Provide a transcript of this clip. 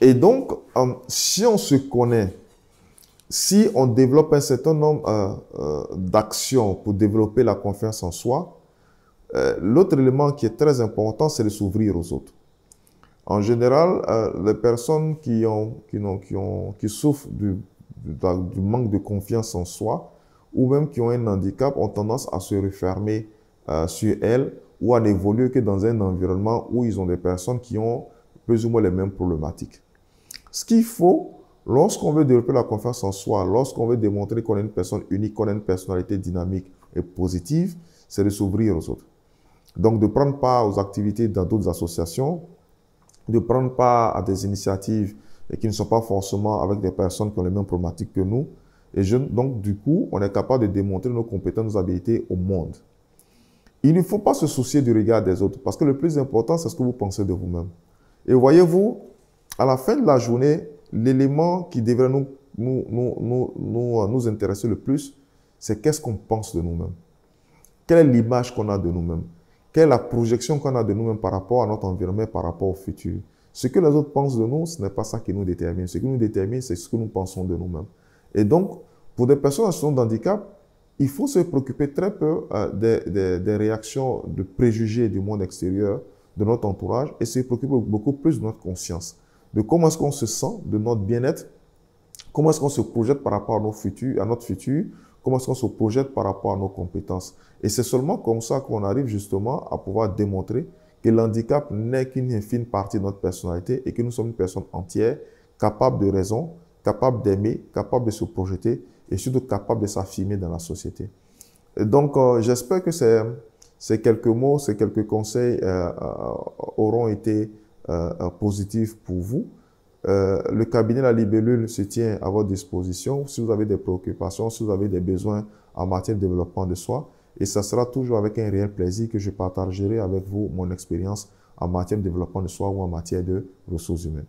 Et donc, si on se connaît, si on développe un certain nombre d'actions pour développer la confiance en soi, l'autre élément qui est très important, c'est de s'ouvrir aux autres. En général, les personnes qui souffrent du manque de confiance en soi ou même qui ont un handicap ont tendance à se refermer sur elles ou à n'évoluer que dans un environnement où ils ont des personnes qui ont plus ou moins les mêmes problématiques. Ce qu'il faut, lorsqu'on veut développer la confiance en soi, lorsqu'on veut démontrer qu'on est une personne unique, qu'on a une personnalité dynamique et positive, c'est de s'ouvrir aux autres. Donc, de prendre part aux activités dans d'autres associations, de prendre part à des initiatives qui ne sont pas forcément avec des personnes qui ont les mêmes problématiques que nous. Et donc, du coup, on est capable de démontrer nos compétences, nos habilités au monde. Il ne faut pas se soucier du regard des autres, parce que le plus important, c'est ce que vous pensez de vous-même. Et voyez-vous, à la fin de la journée, l'élément qui devrait nous intéresser le plus, c'est qu'est-ce qu'on pense de nous-mêmes. Quelle est l'image qu'on a de nous-mêmes? Quelle est la projection qu'on a de nous-mêmes par rapport à notre environnement, par rapport au futur? Ce que les autres pensent de nous, ce n'est pas ça qui nous détermine. Ce qui nous détermine, c'est ce que nous pensons de nous-mêmes. Et donc, pour des personnes en situation de handicap, il faut se préoccuper très peu des réactions, de préjugés du monde extérieur, de notre entourage, et se préoccuper beaucoup plus de notre conscience, de comment est-ce qu'on se sent, de notre bien-être, comment est-ce qu'on se projette par rapport à notre futur, comment est-ce qu'on se projette par rapport à nos compétences. Et c'est seulement comme ça qu'on arrive justement à pouvoir démontrer que l'handicap n'est qu'une infime partie de notre personnalité et que nous sommes une personne entière, capable de raison, capable d'aimer, capable de se projeter et surtout capable de s'affirmer dans la société. Et donc, j'espère que ces quelques mots, ces quelques conseils auront été positifs pour vous. Le cabinet La Libellule se tient à votre disposition si vous avez des préoccupations, si vous avez des besoins en matière de développement de soi. Et ça sera toujours avec un réel plaisir que je partagerai avec vous mon expérience en matière de développement de soi ou en matière de ressources humaines.